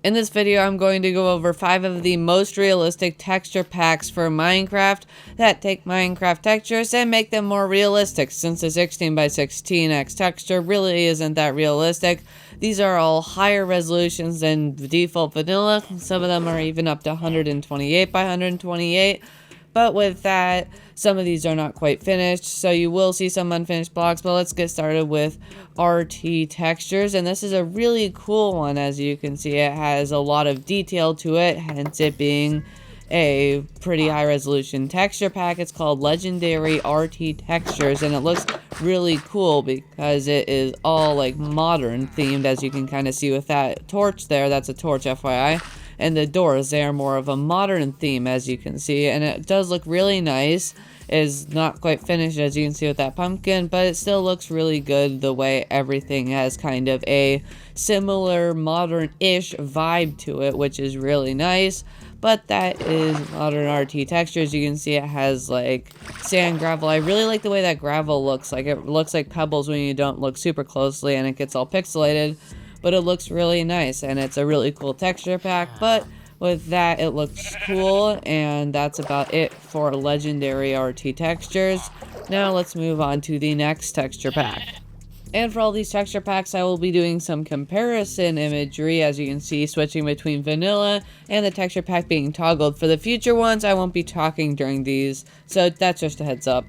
In this video, I'm going to go over 5 of the most realistic texture packs for Minecraft that take Minecraft textures and make them more realistic, since the 16x16x texture really isn't that realistic. These are all higher resolutions than the default vanilla. Some of them are even up to 128 by 128. But with that, some of these are not quite finished, so you will see some unfinished blocks. But let's get started with RT textures, and this is a really cool one. As you can see, it has a lot of detail to it, hence it being a pretty high resolution texture pack. It's called Legendary RT Textures, and it looks really cool because it is all like modern themed, as you can kind of see with that torch there. That's a torch, FYI. And the doors, they are more of a modern theme, as you can see, and it does look really nice. It is not quite finished, as you can see with that pumpkin, but it still looks really good the way everything has kind of a similar modern-ish vibe to it, which is really nice. But that is modern RT textures. You can see it has like sand, gravel. I really like the way that gravel looks. Like, it looks like pebbles when you don't look super closely, and it gets all pixelated. But it looks really nice, and it's a really cool texture pack. But with that, it looks cool, and that's about it for Legendary RT Textures. Now let's move on to the next texture pack. And for all these texture packs, I will be doing some comparison imagery, as you can see, switching between vanilla and the texture pack being toggled. For the future ones, I won't be talking during these, so that's just a heads up.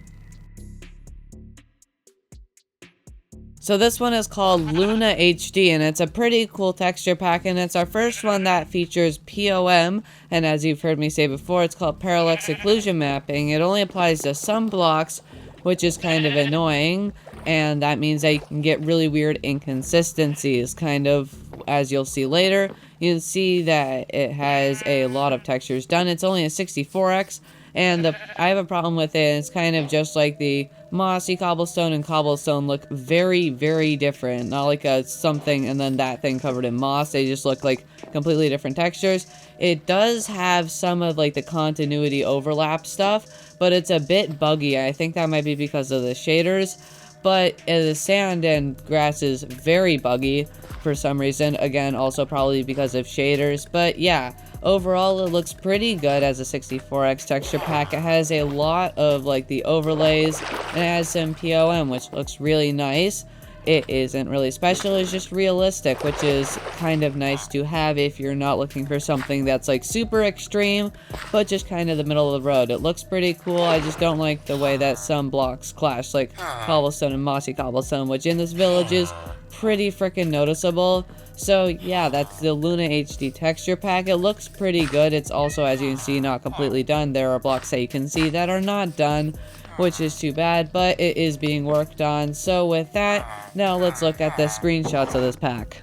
So this one is called Luna HD, and it's a pretty cool texture pack, and it's our first one that features POM, and as you've heard me say before, it's called Parallax Occlusion Mapping. It only applies to some blocks, which is kind of annoying, and that means that you can get really weird inconsistencies, kind of, as you'll see later. You'll see that it has a lot of textures done. It's only a 64x, and I have a problem with it. It's kind of just like the mossy cobblestone and cobblestone look very, very different. Not like a something and then that thing covered in moss. They just look like completely different textures. It does have some of like the continuity overlap stuff, but it's a bit buggy. I think that might be because of the shaders. But the sand and grass is very buggy for some reason. Again, also probably because of shaders. But yeah, overall it looks pretty good as a 64x texture pack. It has a lot of like the overlays, and it has some POM, which looks really nice. It isn't really special, it's just realistic, which is kind of nice to have if you're not looking for something that's like super extreme, but just kind of the middle of the road. It looks pretty cool. I just don't like the way that some blocks clash, like cobblestone and mossy cobblestone, which in this village is pretty freaking noticeable. So yeah, that's the Luna HD texture pack. It looks pretty good. It's also, as you can see, not completely done. There are blocks that you can see that are not done, which is too bad, but it is being worked on. So with that, now let's look at the screenshots of this pack.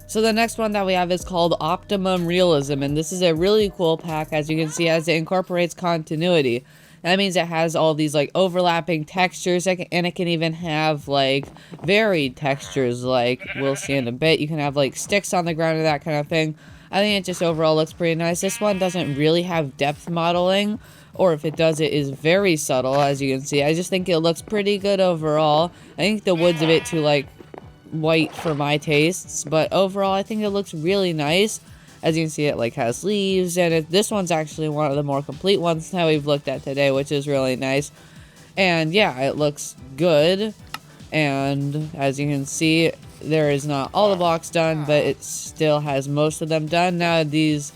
So the next one that we have is called Optimum Realism, and this is a really cool pack, as you can see, as it incorporates continuity. That means it has all these like overlapping textures, and it can even have like varied textures, like we'll see in a bit. You can have like sticks on the ground and that kind of thing. I think it just overall looks pretty nice. This one doesn't really have depth modeling, or if it does, it is very subtle, as you can see. I just think it looks pretty good overall. I think the wood's a bit too like white for my tastes, but overall I think it looks really nice. As you can see, it like has leaves, and this one's actually one of the more complete ones that we've looked at today, which is really nice. And yeah, it looks good, and as you can see, there is not all the blocks done, but it still has most of them done. Now these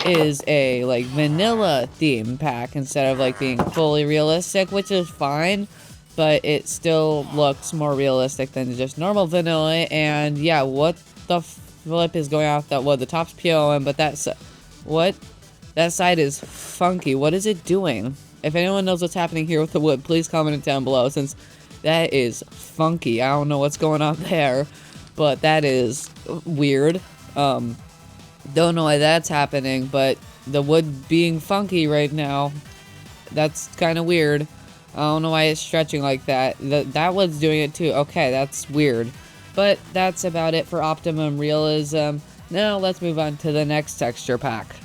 is a like vanilla theme pack instead of like being fully realistic, which is fine, but it still looks more realistic than just normal vanilla. And yeah, what the flip is going off that wood? The top's POM, but that's what? That side is funky. What is it doing? If anyone knows what's happening here with the wood, please comment it down below, since that is funky. I don't know what's going on there, but that is weird. Don't know why that's happening, but the wood being funky right now, that's kind of weird. I don't know why it's stretching like that. That one's doing it too. Okay, that's weird. But that's about it for Optimum Realism. Now let's move on to the next texture pack.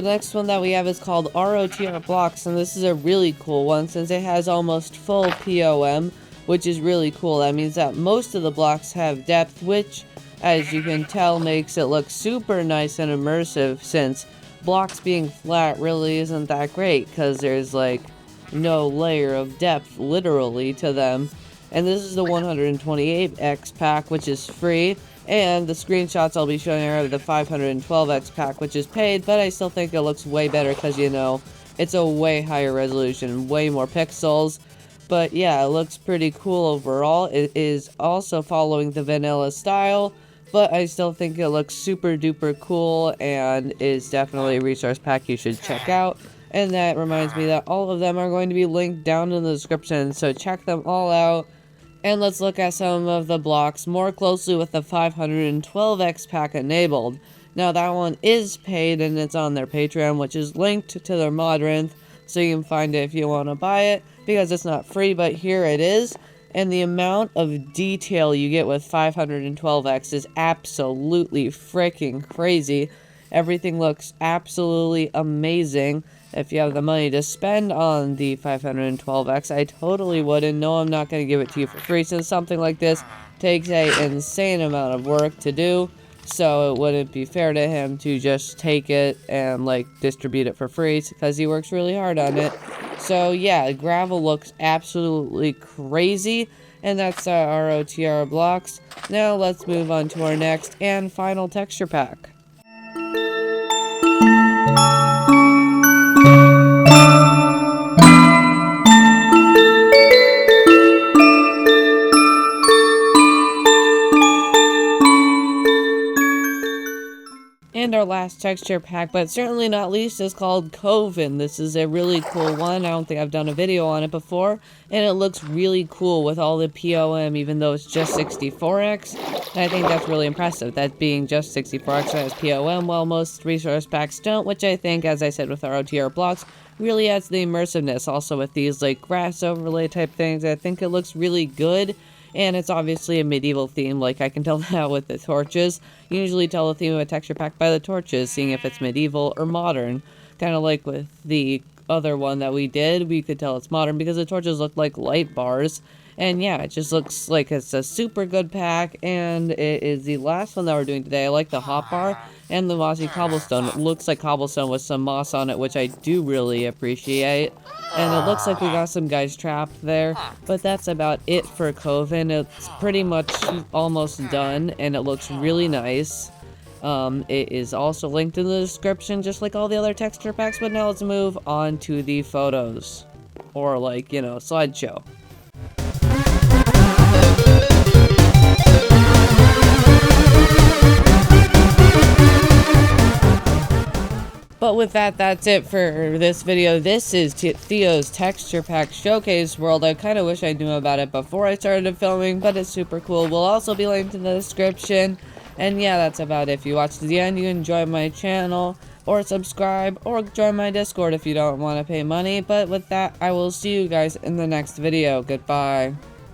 next one that we have is called ROTR Blocks, and this is a really cool one since it has almost full POM, which is really cool. That means that most of the blocks have depth, which, as you can tell, makes it look super nice and immersive, since blocks being flat really isn't that great because there's like no layer of depth literally to them. And this is the 128x pack, which is free, and the screenshots I'll be showing are the 512x pack, which is paid, but I still think it looks way better because, you know, it's a way higher resolution, way more pixels. But yeah, it looks pretty cool overall. It is also following the vanilla style, but I still think it looks super duper cool and is definitely a resource pack you should check out. And that reminds me that all of them are going to be linked down in the description, so check them all out. And let's look at some of the blocks more closely with the 512x pack enabled. Now that one is paid and it's on their Patreon, which is linked to their Modrinth, so you can find it if you want to buy it, because it's not free, but here it is. And the amount of detail you get with 512x is absolutely freaking crazy. Everything looks absolutely amazing. If you have the money to spend on the 512x, I totally would, and no, I'm not going to give it to you for free, since something like this takes an insane amount of work to do, so it wouldn't be fair to him to just take it and, like, distribute it for free, because he works really hard on it. So, yeah, gravel looks absolutely crazy, and that's our ROTR blocks. Now, let's move on to our next and final texture pack. And our last texture pack, but certainly not least, is called Cove, and this is a really cool one. I don't think I've done a video on it before, and it looks really cool with all the POM, even though it's just 64x. And I think that's really impressive, that being just 64x has POM, while most resource packs don't, which I think, as I said with our OTR blocks, really adds the immersiveness. Also with these like grass overlay type things, I think it looks really good. And it's obviously a medieval theme, like I can tell that with the torches. You usually tell the theme of a texture pack by the torches, seeing if it's medieval or modern. Kind of like with the other one that we did, we could tell it's modern because the torches look like light bars. And yeah, it just looks like it's a super good pack, and it is the last one that we're doing today. I like the hotbar and the mossy cobblestone. It looks like cobblestone with some moss on it, which I do really appreciate. And it looks like we got some guys trapped there, but that's about it for Coven. It's pretty much almost done, and it looks really nice. It is also linked in the description, just like all the other texture packs, but now let's move on to the photos. Or like, you know, slideshow. But with that, that's it for this video. This is Theo's Texture Pack Showcase World. I kind of wish I knew about it before I started filming, but it's super cool. We'll also be linked in the description. And yeah, that's about it. If you watch to the end, you enjoy my channel, or subscribe, or join my Discord if you don't want to pay money. But with that, I will see you guys in the next video. Goodbye.